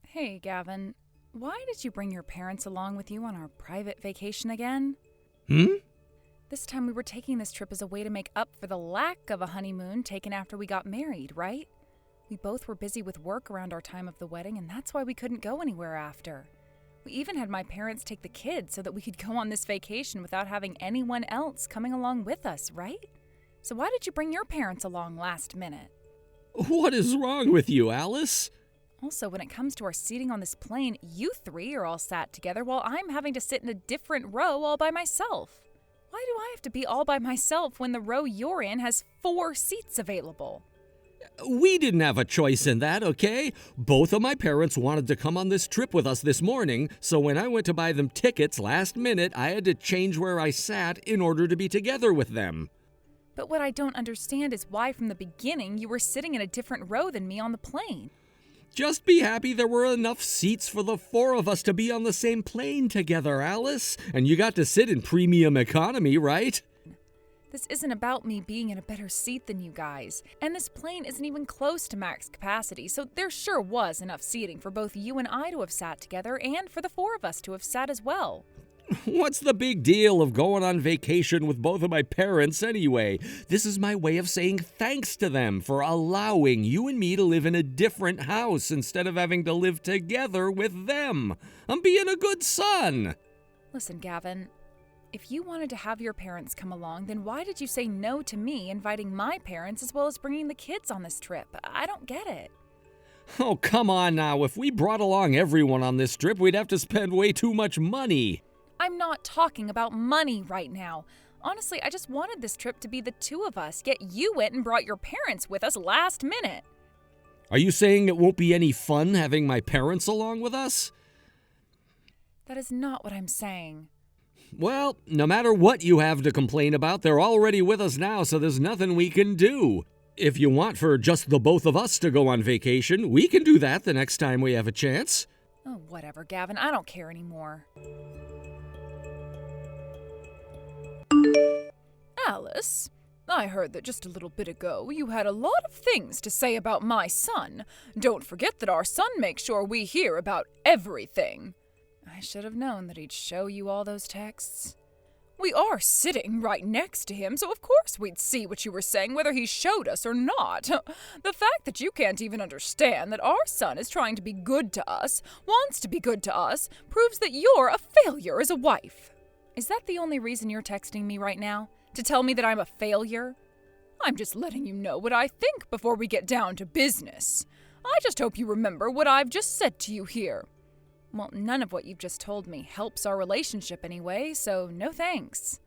Hey, Gavin. Why did you bring your parents along with you on our private vacation again? This time we were taking this trip as a way to make up for the lack of a honeymoon taken after we got married, right? We both were busy with work around our time of the wedding, and that's why we couldn't go anywhere after. We even had my parents take the kids so that we could go on this vacation without having anyone else coming along with us, right? So why did you bring your parents along last minute? What is wrong with you, Alice? Also, when it comes to our seating on this plane, you three are all sat together while I'm having to sit in a different row all by myself. Why do I have to be all by myself when the row you're in has 4 seats available? We didn't have a choice in that, okay? Both of my parents wanted to come on this trip with us this morning, so when I went to buy them tickets last minute, I had to change where I sat in order to be together with them. But what I don't understand is why from the beginning you were sitting in a different row than me on the plane. Just be happy there were enough seats for the 4 of us to be on the same plane together, Alice. And you got to sit in premium economy, right? This isn't about me being in a better seat than you guys. And this plane isn't even close to max capacity, so there sure was enough seating for both you and I to have sat together and for the 4 of us to have sat as well. What's the big deal of going on vacation with both of my parents anyway? This is my way of saying thanks to them for allowing you and me to live in a different house instead of having to live together with them. I'm being a good son. Listen, Gavin, if you wanted to have your parents come along, then why did you say no to me inviting my parents as well as bringing the kids on this trip? I don't get it. Oh, come on now. If we brought along everyone on this trip, we'd have to spend way too much money. I'm not talking about money right now. Honestly, I just wanted this trip to be the 2 of us, yet you went and brought your parents with us last minute. Are you saying it won't be any fun having my parents along with us? That is not what I'm saying. Well, no matter what you have to complain about, they're already with us now, so there's nothing we can do. If you want for just the both of us to go on vacation, we can do that the next time we have a chance. Oh, whatever, Gavin. I don't care anymore. Alice, I heard that just a little bit ago you had a lot of things to say about my son. Don't forget that our son makes sure we hear about everything. I should have known that he'd show you all those texts. We are sitting right next to him, so of course we'd see what you were saying whether he showed us or not. The fact that you can't even understand that our son is trying to be good to us, wants to be good to us, proves that you're a failure as a wife. Is that the only reason you're texting me right now? To tell me that I'm a failure? I'm just letting you know what I think before we get down to business. I just hope you remember what I've just said to you here. Well, none of what you've just told me helps our relationship anyway, so no thanks.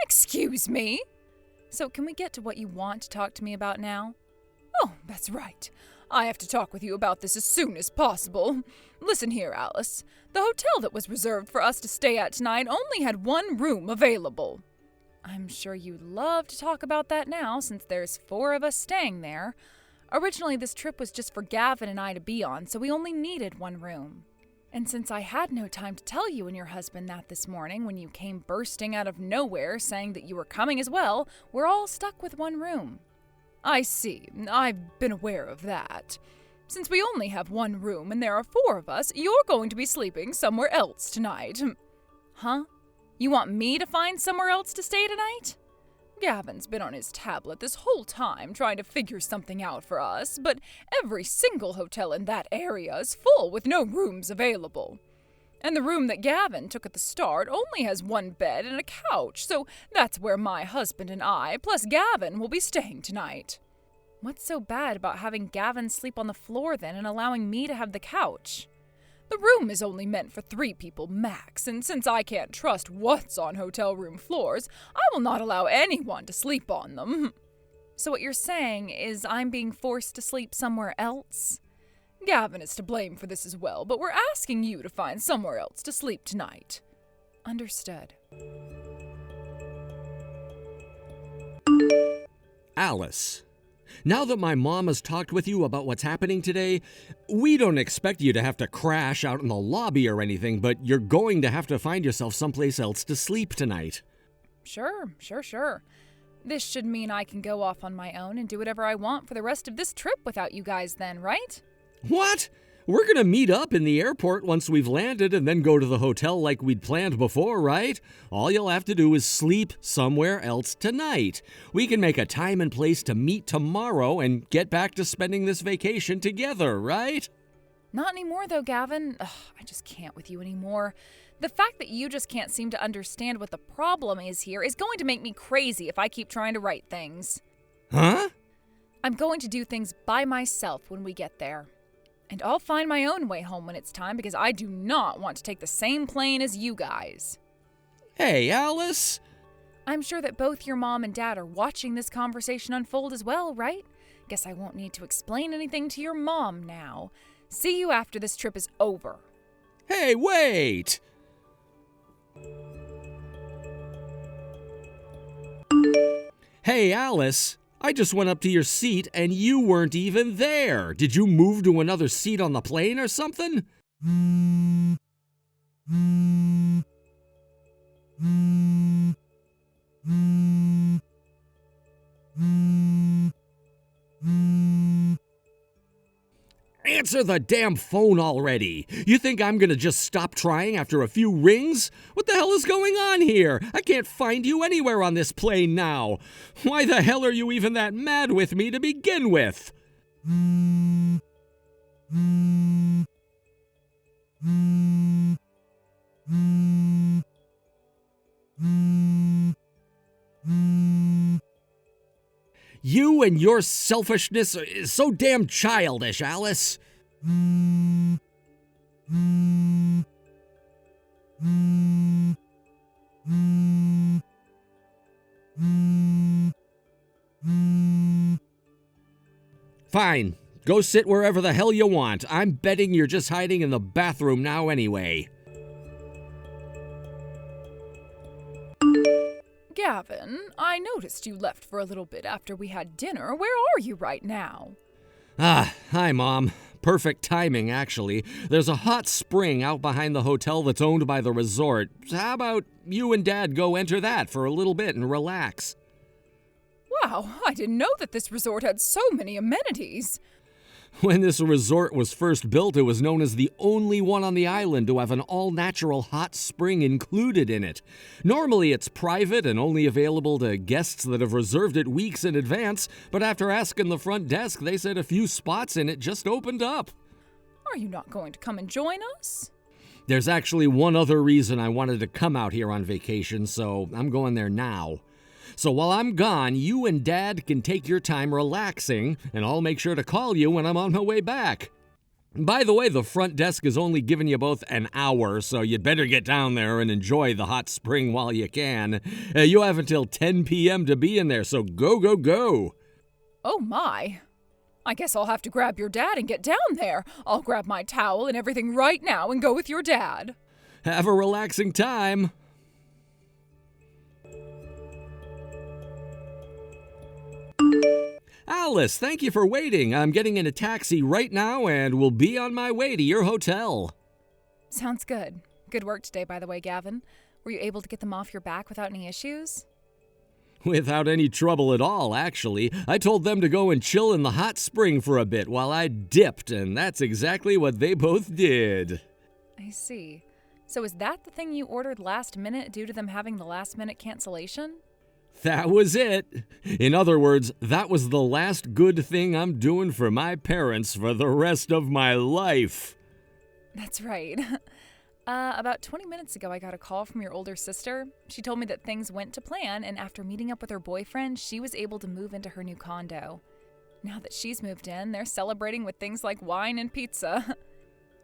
Excuse me? So can we get to what you want to talk to me about now? Oh, that's right. I have to talk with you about this as soon as possible. Listen here, Alice. The hotel that was reserved for us to stay at tonight only had 1 room available. I'm sure you'd love to talk about that now, since there's 4 of us staying there. Originally, this trip was just for Gavin and I to be on, so we only needed 1 room. And since I had no time to tell you and your husband that this morning when you came bursting out of nowhere saying that you were coming as well, we're all stuck with 1 room. I see. I've been aware of that. Since we only have 1 room and there are 4 of us, you're going to be sleeping somewhere else tonight. Huh? You want me to find somewhere else to stay tonight? Gavin's been on his tablet this whole time trying to figure something out for us, but every single hotel in that area is full with no rooms available. And the room that Gavin took at the start only has 1 bed and a couch, so that's where my husband and I, plus Gavin, will be staying tonight. What's so bad about having Gavin sleep on the floor then and allowing me to have the couch? The room is only meant for 3 people max, and since I can't trust what's on hotel room floors, I will not allow anyone to sleep on them. So what you're saying is I'm being forced to sleep somewhere else? Gavin is to blame for this as well, but we're asking you to find somewhere else to sleep tonight. Understood. Alice, now that my mom has talked with you about what's happening today, we don't expect you to have to crash out in the lobby or anything, but you're going to have to find yourself someplace else to sleep tonight. Sure. This should mean I can go off on my own and do whatever I want for the rest of this trip without you guys then, right? What? We're gonna meet up in the airport once we've landed and then go to the hotel like we'd planned before, right? All you'll have to do is sleep somewhere else tonight. We can make a time and place to meet tomorrow and get back to spending this vacation together, right? Not anymore, though, Gavin. Ugh, I just can't with you anymore. The fact that you just can't seem to understand what the problem is here is going to make me crazy if I keep trying to write things. Huh? I'm going to do things by myself when we get there. And I'll find my own way home when it's time because I do not want to take the same plane as you guys. Hey, Alice! I'm sure that both your mom and dad are watching this conversation unfold as well, right? Guess I won't need to explain anything to your mom now. See you after this trip is over. Hey, wait! Hey, Alice, I just went up to your seat and you weren't even there. Did you move to another seat on the plane or something? Answer the damn phone already! You think I'm gonna just stop trying after a few rings? What the hell is going on here? I can't find you anywhere on this plane now. Why the hell are you even that mad with me to begin with? You and your selfishness is so damn childish, Alice. Fine. Go sit wherever the hell you want. I'm betting you're just hiding in the bathroom now anyway. Gavin, I noticed you left for a little bit after we had dinner. Where are you right now? Hi, Mom. Perfect timing, actually. There's a hot spring out behind the hotel that's owned by the resort. How about you and Dad go enter that for a little bit and relax? Wow, I didn't know that this resort had so many amenities. When this resort was first built, it was known as the only one on the island to have an all-natural hot spring included in it. Normally, it's private and only available to guests that have reserved it weeks in advance, but after asking the front desk, they said a few spots in it just opened up. Are you not going to come and join us? There's actually one other reason I wanted to come out here on vacation, so I'm going there now. So while I'm gone, you and Dad can take your time relaxing, and I'll make sure to call you when I'm on my way back. By the way, the front desk is only giving you both an hour, so you'd better get down there and enjoy the hot spring while you can. You have until 10 p.m. to be in there, so go, go, go. Oh my. I guess I'll have to grab your dad and get down there. I'll grab my towel and everything right now and go with your dad. Have a relaxing time. Alice, thank you for waiting. I'm getting in a taxi right now and will be on my way to your hotel. Sounds good. Good work today, by the way, Gavin. Were you able to get them off your back without any issues? Without any trouble at all, actually. I told them to go and chill in the hot spring for a bit while I dipped, and that's exactly what they both did. I see. So is that the thing you ordered last minute due to them having the last minute cancellation? That was it. In other words, that was the last good thing I'm doing for my parents for the rest of my life. That's right. About 20 minutes ago, I got a call from your older sister. She told me that things went to plan, and after meeting up with her boyfriend, she was able to move into her new condo. Now that she's moved in, they're celebrating with things like wine and pizza.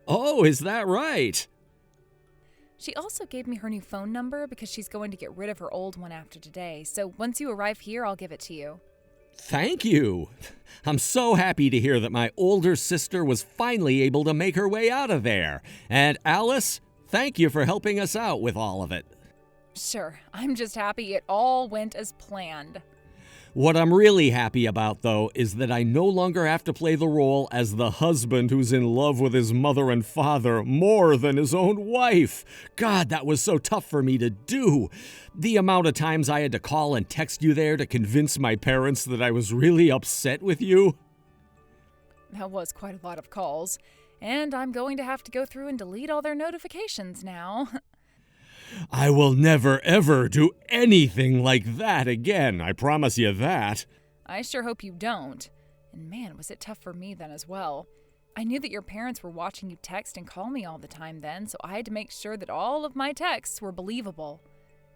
Oh, is that right? She also gave me her new phone number because she's going to get rid of her old one after today. So once you arrive here, I'll give it to you. Thank you. I'm so happy to hear that my older sister was finally able to make her way out of there. And Alice, thank you for helping us out with all of it. Sure, I'm just happy it all went as planned. What I'm really happy about, though, is that I no longer have to play the role as the husband who's in love with his mother and father more than his own wife. God, that was so tough for me to do. The amount of times I had to call and text you there to convince my parents that I was really upset with you. That was quite a lot of calls. And I'm going to have to go through and delete all their notifications now. I will never ever do anything like that again, I promise you that. I sure hope you don't. And man, was it tough for me then as well. I knew that your parents were watching you text and call me all the time then, so I had to make sure that all of my texts were believable.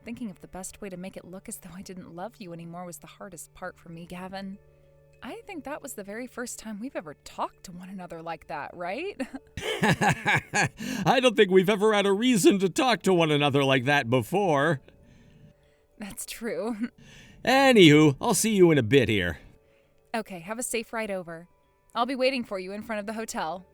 Thinking of the best way to make it look as though I didn't love you anymore was the hardest part for me, Gavin. I think that was the very first time we've ever talked to one another like that, right? I don't think we've ever had a reason to talk to one another like that before. That's true. Anywho, I'll see you in a bit here. Okay, have a safe ride over. I'll be waiting for you in front of the hotel.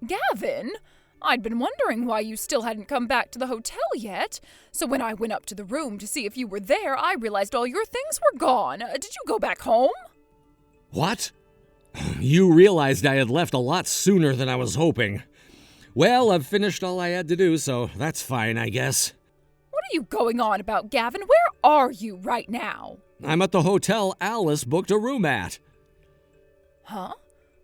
Gavin, I'd been wondering why you still hadn't come back to the hotel yet. So when I went up to the room to see if you were there, I realized all your things were gone. Did you go back home? What? You realized I had left a lot sooner than I was hoping. Well, I've finished all I had to do, so that's fine, I guess. What are you going on about, Gavin? Where are you right now? I'm at the hotel Alice booked a room at. Huh?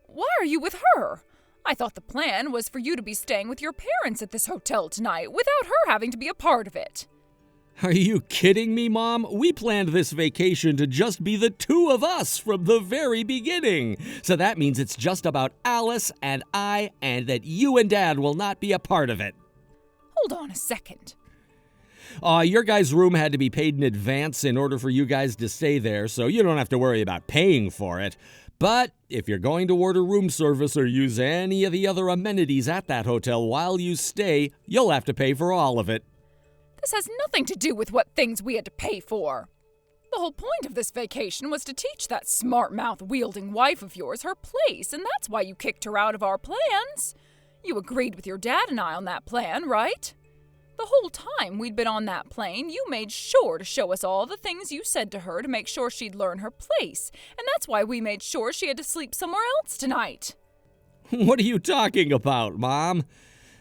Why are you with her? I thought the plan was for you to be staying with your parents at this hotel tonight without her having to be a part of it. Are you kidding me, Mom? We planned this vacation to just be the two of us from the very beginning. So that means it's just about Alice and I, and that you and Dad will not be a part of it. Hold on a second. Your guys' room had to be paid in advance in order for you guys to stay there, so you don't have to worry about paying for it. But if you're going to order room service or use any of the other amenities at that hotel while you stay, you'll have to pay for all of it. This has nothing to do with what things we had to pay for. The whole point of this vacation was to teach that smart-mouth-wielding wife of yours her place, and that's why you kicked her out of our plans. You agreed with your dad and I on that plan, right? The whole time we'd been on that plane, you made sure to show us all the things you said to her to make sure she'd learn her place, and that's why we made sure she had to sleep somewhere else tonight. What are you talking about, Mom?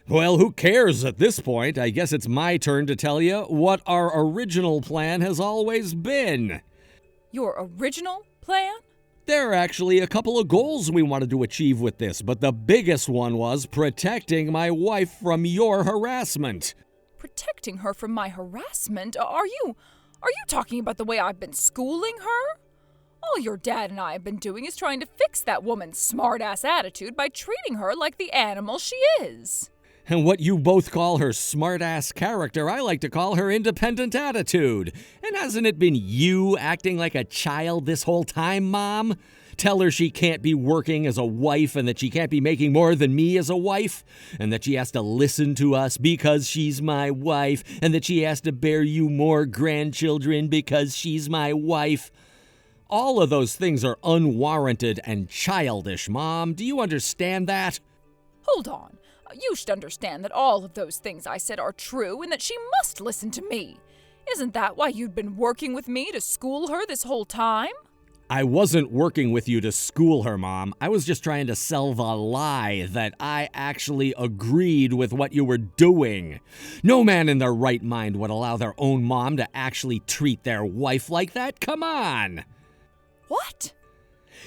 Well, who cares at this point? I guess it's my turn to tell you what our original plan has always been. Your original plan? There are actually a couple of goals we wanted to achieve with this, but the biggest one was protecting my wife from your harassment. Protecting her from my harassment? Are you talking about the way I've been schooling her? All your dad and I have been doing is trying to fix that woman's smart-ass attitude by treating her like the animal she is. And what you both call her smart-ass character, I like to call her independent attitude. And hasn't it been you acting like a child this whole time, Mom? Tell her she can't be working as a wife and that she can't be making more than me as a wife, and that she has to listen to us because she's my wife, and that she has to bear you more grandchildren because she's my wife. All of those things are unwarranted and childish, Mom. Do you understand that? Hold on. You should understand that all of those things I said are true and that she must listen to me. Isn't that why you'd been working with me to school her this whole time? I wasn't working with you to school her, Mom. I was just trying to sell the lie that I actually agreed with what you were doing. No man in their right mind would allow their own mom to actually treat their wife like that. Come on. What?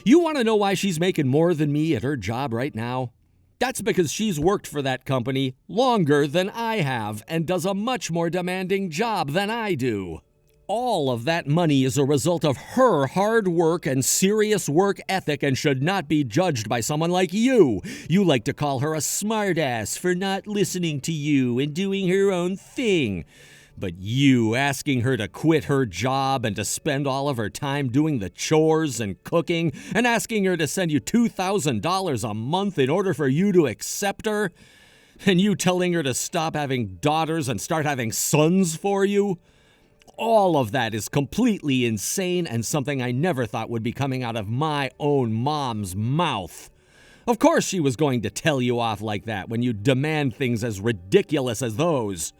You want to know why she's making more than me at her job right now? That's because she's worked for that company longer than I have and does a much more demanding job than I do. All of that money is a result of her hard work and serious work ethic and should not be judged by someone like you. You like to call her a smartass for not listening to you and doing her own thing. But you asking her to quit her job and to spend all of her time doing the chores and cooking and asking her to send you $2,000 a month in order for you to accept her, and you telling her to stop having daughters and start having sons for you, all of that is completely insane and something I never thought would be coming out of my own mom's mouth. Of course she was going to tell you off like that when you demand things as ridiculous as those.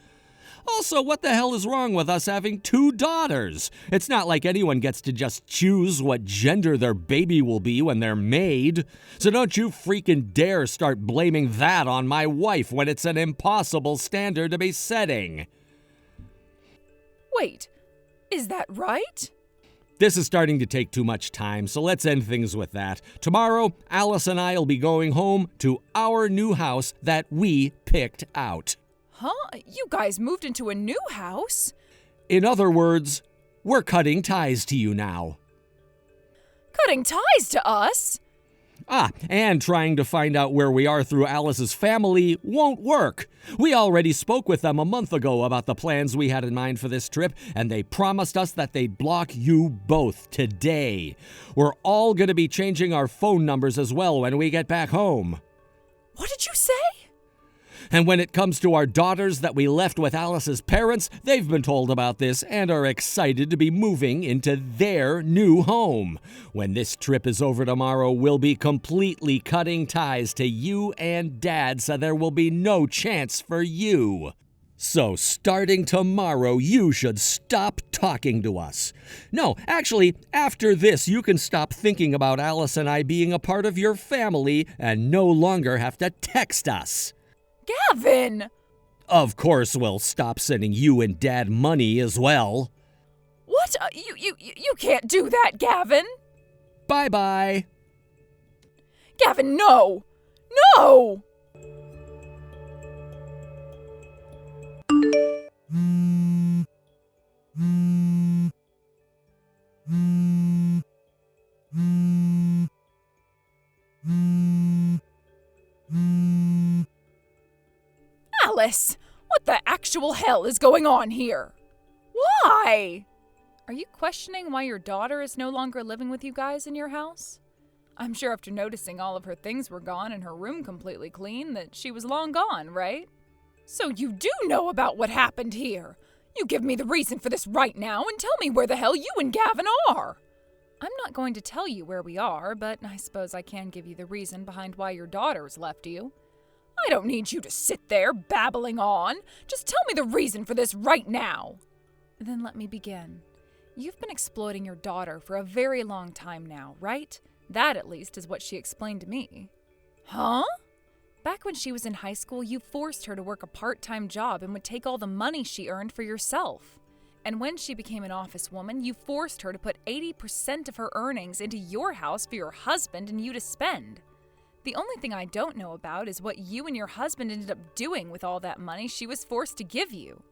Also, what the hell is wrong with us having 2 daughters? It's not like anyone gets to just choose what gender their baby will be when they're made. So don't you freaking dare start blaming that on my wife when it's an impossible standard to be setting. Wait, is that right? This is starting to take too much time, so let's end things with that. Tomorrow, Alice and I will be going home to our new house that we picked out. Huh? You guys moved into a new house? In other words, we're cutting ties to you now. Cutting ties to us? And trying to find out where we are through Alice's family won't work. We already spoke with them a month ago about the plans we had in mind for this trip, and they promised us that they'd block you both today. We're all going to be changing our phone numbers as well when we get back home. What did you say? And when it comes to our daughters that we left with Alice's parents, they've been told about this and are excited to be moving into their new home. When this trip is over tomorrow, we'll be completely cutting ties to you and Dad, so there will be no chance for you. So starting tomorrow, you should stop talking to us. No, actually, after this, you can stop thinking about Alice and I being a part of your family and no longer have to text us. Gavin! Of course we'll stop sending you and Dad money as well. What? You can't do that, Gavin! Bye-bye. Gavin, no! No! Alice, what the actual hell is going on here? Why? Are you questioning why your daughter is no longer living with you guys in your house? I'm sure after noticing all of her things were gone and her room completely clean that she was long gone, right? So you do know about what happened here. You give me the reason for this right now and tell me where the hell you and Gavin are. I'm not going to tell you where we are, but I suppose I can give you the reason behind why your daughter's left you. I don't need you to sit there babbling on. Just tell me the reason for this right now. Then let me begin. You've been exploiting your daughter for a very long time now, right? That, at least, is what she explained to me. Huh? Back when she was in high school, you forced her to work a part-time job and would take all the money she earned for yourself. And when she became an office woman, you forced her to put 80% of her earnings into your house for your husband and you to spend. The only thing I don't know about is what you and your husband ended up doing with all that money she was forced to give you.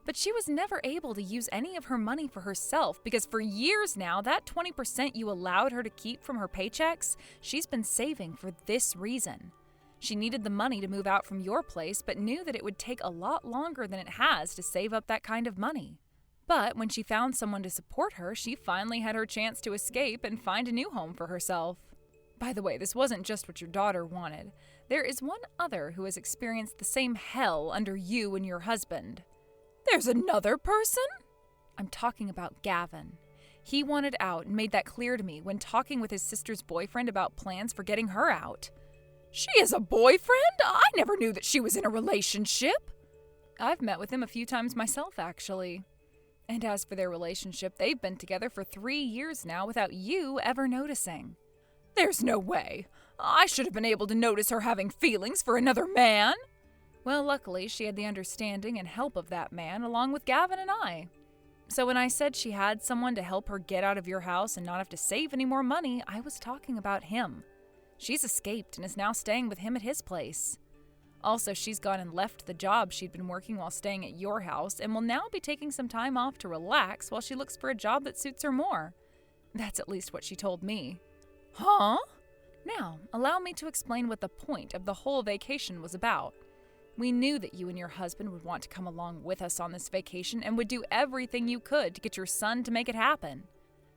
But she was never able to use any of her money for herself because for years now, that 20% you allowed her to keep from her paychecks, she's been saving for this reason. She needed the money to move out from your place, but knew that it would take a lot longer than it has to save up that kind of money. But when she found someone to support her, she finally had her chance to escape and find a new home for herself. By the way, this wasn't just what your daughter wanted. There is one other who has experienced the same hell under you and your husband. There's another person? I'm talking about Gavin. He wanted out and made that clear to me when talking with his sister's boyfriend about plans for getting her out. She has a boyfriend? I never knew that she was in a relationship. I've met with him a few times myself, actually. And as for their relationship, they've been together for 3 years now without you ever noticing. There's no way. I should have been able to notice her having feelings for another man. Well, luckily, she had the understanding and help of that man, along with Gavin and I. So when I said she had someone to help her get out of your house and not have to save any more money, I was talking about him. She's escaped and is now staying with him at his place. Also, she's gone and left the job she'd been working while staying at your house and will now be taking some time off to relax while she looks for a job that suits her more. That's at least what she told me. Huh? Now, allow me to explain what the point of the whole vacation was about. We knew that you and your husband would want to come along with us on this vacation and would do everything you could to get your son to make it happen.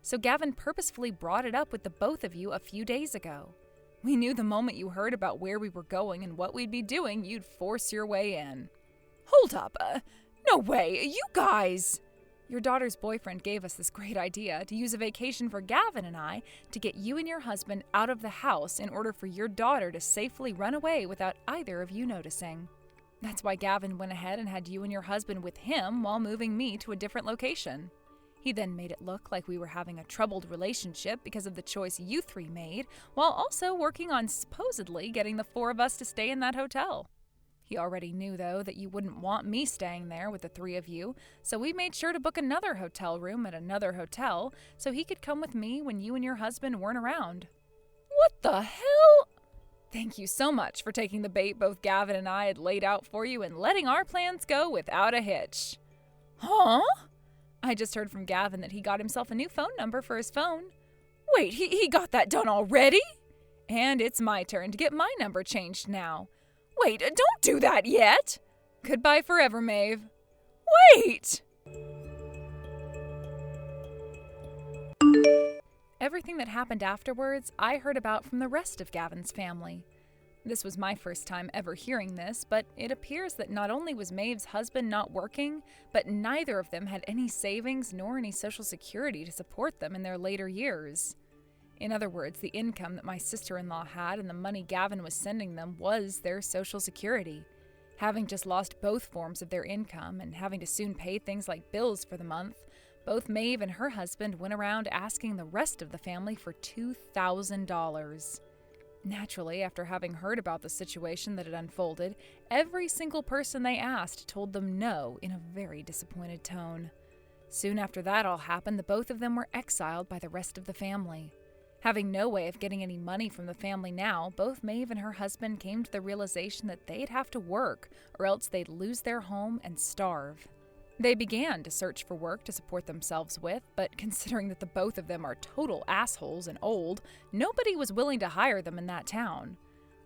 So Gavin purposefully brought it up with the both of you a few days ago. We knew the moment you heard about where we were going and what we'd be doing, you'd force your way in. Hold up. No way. You guys. Your daughter's boyfriend gave us this great idea to use a vacation for Gavin and I to get you and your husband out of the house in order for your daughter to safely run away without either of you noticing. That's why Gavin went ahead and had you and your husband with him while moving me to a different location. He then made it look like we were having a troubled relationship because of the choice you three made, while also working on supposedly getting the four of us to stay in that hotel. He already knew, though, that you wouldn't want me staying there with the three of you, so we made sure to book another hotel room at another hotel so he could come with me when you and your husband weren't around. What the hell? Thank you so much for taking the bait both Gavin and I had laid out for you and letting our plans go without a hitch. Huh? I just heard from Gavin that he got himself a new phone number for his phone. Wait, he got that done already? And it's my turn to get my number changed now. Wait, don't do that yet! Goodbye forever, Maeve. Wait! Everything that happened afterwards, I heard about from the rest of Gavin's family. This was my first time ever hearing this, but it appears that not only was Maeve's husband not working, but neither of them had any savings nor any social security to support them in their later years. In other words, the income that my sister-in-law had and the money Gavin was sending them was their social security. Having just lost both forms of their income and having to soon pay things like bills for the month, both Maeve and her husband went around asking the rest of the family for $2,000. Naturally, after having heard about the situation that had unfolded, every single person they asked told them no in a very disappointed tone. Soon after that all happened, the both of them were exiled by the rest of the family. Having no way of getting any money from the family now, both Maeve and her husband came to the realization that they'd have to work, or else they'd lose their home and starve. They began to search for work to support themselves with, but considering that the both of them are total assholes and old, nobody was willing to hire them in that town.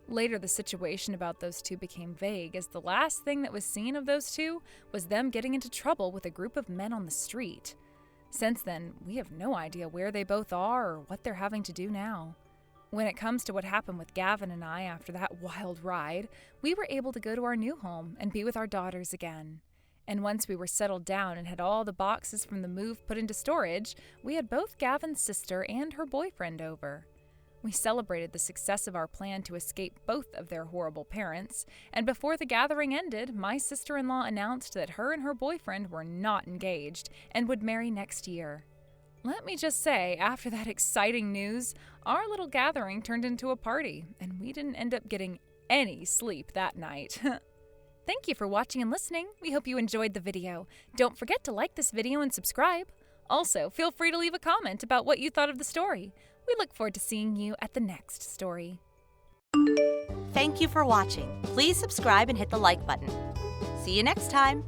Later, the situation about those two became vague, as the last thing that was seen of those two was them getting into trouble with a group of men on the street. Since then, we have no idea where they both are or what they're having to do now. When it comes to what happened with Gavin and I after that wild ride, we were able to go to our new home and be with our daughters again. And once we were settled down and had all the boxes from the move put into storage, we had both Gavin's sister and her boyfriend over. We celebrated the success of our plan to escape both of their horrible parents, and before the gathering ended, my sister-in-law announced that her and her boyfriend were not engaged and would marry next year. Let me just say, after that exciting news, our little gathering turned into a party, and we didn't end up getting any sleep that night. Thank you for watching and listening. We hope you enjoyed the video. Don't forget to like this video and subscribe. Also, feel free to leave a comment about what you thought of the story. We look forward to seeing you at the next story. Thank you for watching. Please subscribe and hit the like button. See you next time.